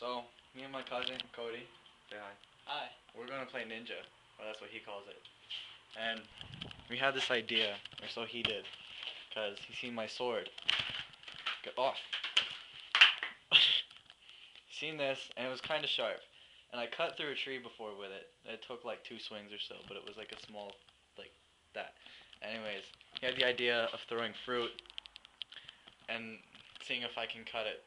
So, me and my cousin, Cody, say hi. Hi. We're gonna play Ninja, or that's what he calls it. And we had this idea, or so he did, because he seen my sword. Get off. Seen this, and it was kind of sharp. And I cut through a tree before with it. It took like 2 swings or so, but it was like a small, like that. Anyways, he had the idea of throwing fruit and seeing if I can cut it.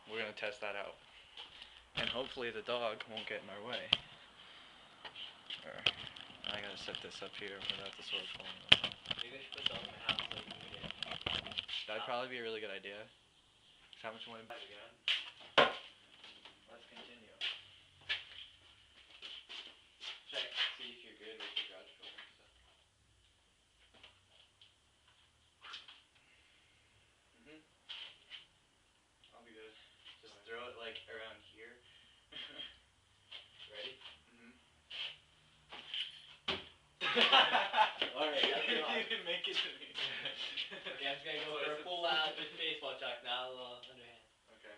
We're gonna test that out. And hopefully the dog won't get in our way. I gotta set this up here without the sword falling off. Maybe I should put something in the house so you can get it. That'd probably be a really good idea. How much you want to bet again? Let's continue. Check, see if you're good with the garage door and stuff. I'll be good. Just throw it like around here. Ready? Alright, you didn't make it to me. Okay, I'm just gonna go for a full out baseball chuck now, underhand. Okay.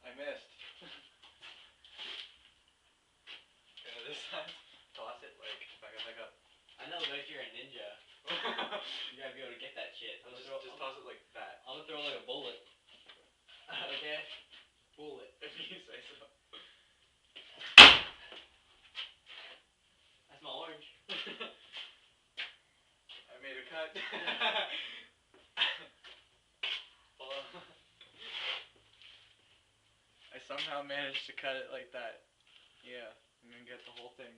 I missed. Okay, this time, toss it like back up. I know, but if you're a ninja, you gotta be able to get that shit. Just toss it like that. I'm gonna throw like a bullet. Okay? Bullet. If you say so. That's my orange. I made a cut. I somehow managed to cut it like that. Yeah, I'm gonna get the whole thing.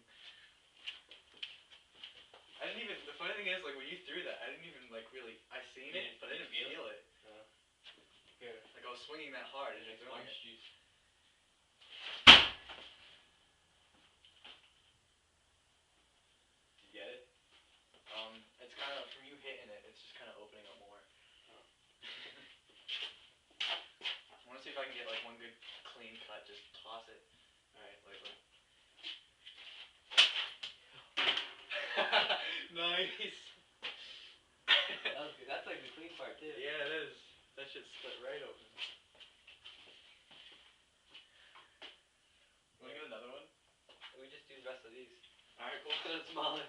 I didn't even, the funny thing is, like, when you threw that, I didn't even, like, really, I seen it, but I didn't feel it. Here. Like, I was swinging that hard and just Orange juice. Did you get it? It's kind of, from you hitting it, it's just kind of opening up more. Oh. I want to see if I can get, like, one good clean cut, just toss it. Alright, Like. Nice. That was good. That's like the clean part too. Yeah, it is. That shit split right open. Wanna get another one? We just do the rest of these. Alright, cool. So it's smaller.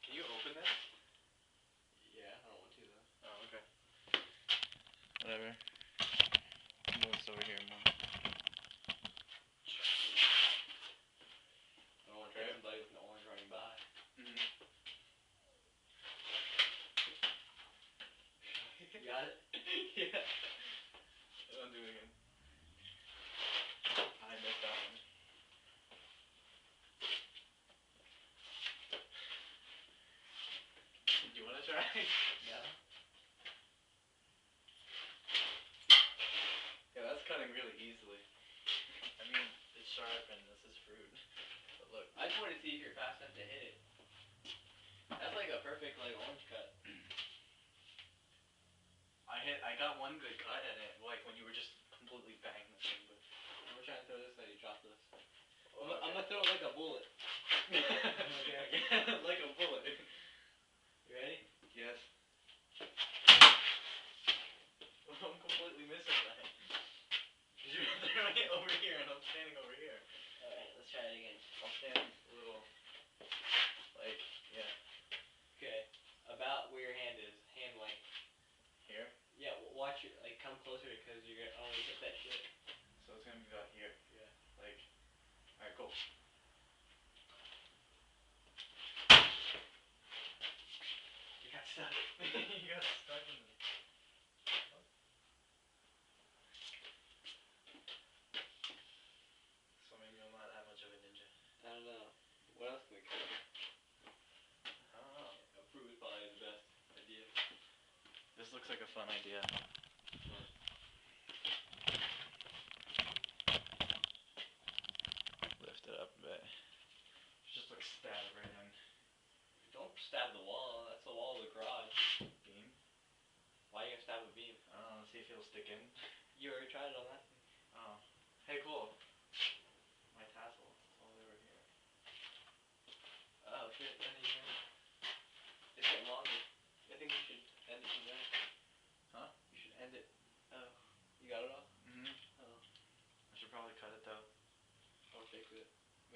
Can you open this? Yeah, I don't want to though. Oh, okay. Whatever. Move this over here more. I don't want to hit somebody with an orange running by. You got it? Yeah. I'll do it again. I missed that one. Do you want to try? Yeah. Yeah, that's cutting really easily. I mean, it's sharp and this is fruit. But look. I just wanted to see if you're fast enough to hit it. That's like a perfect like orange cut. I got one good cut at it, like when you were just completely banging the thing, but I'm trying to throw this so you drop this. oh, I'm gonna throw it like a bullet. Okay. Like a bullet. You ready? Yes. I'm completely missing that. You're throwing it over here and I'm standing over here. Alright, let's try it again. I'll stand a little, like, yeah. Okay, about where your hand is, hand length. Here? Yeah, watch it, like come closer because you're gonna only hit that shit. So it's gonna be about here. Yeah. Like, alright, cool. You got stuck. You got stuck in this. So maybe I'm not that much of a ninja. I don't know. What else can we cut? I don't know. A fruit is probably the best idea. This looks like a fun idea. Lift it up a bit. Just like stab right in. Don't stab the wall. That's the wall of the garage. Beam? Why are you gonna stab a beam? I don't know, see if it'll stick in. You already tried it on that thing. Oh. Hey, cool. My tassel. It's all over here. Oh shit, then you can. It's getting longer. I think you should end it from there. Huh? You should end it.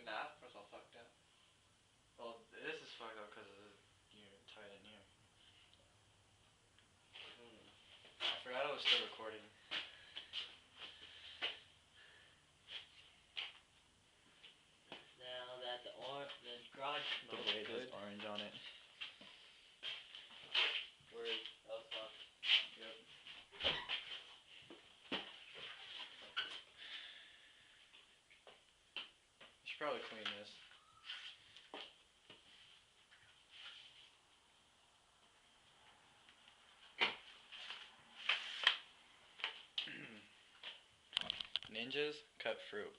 Nah, that's all fucked up. Well, this is fucked up because you're tied in here. I forgot I was still recording. Now that the garage The smells blade good. has orange on it. Word. That was fun. Yep. Should probably clean this. Ninjas cut fruit.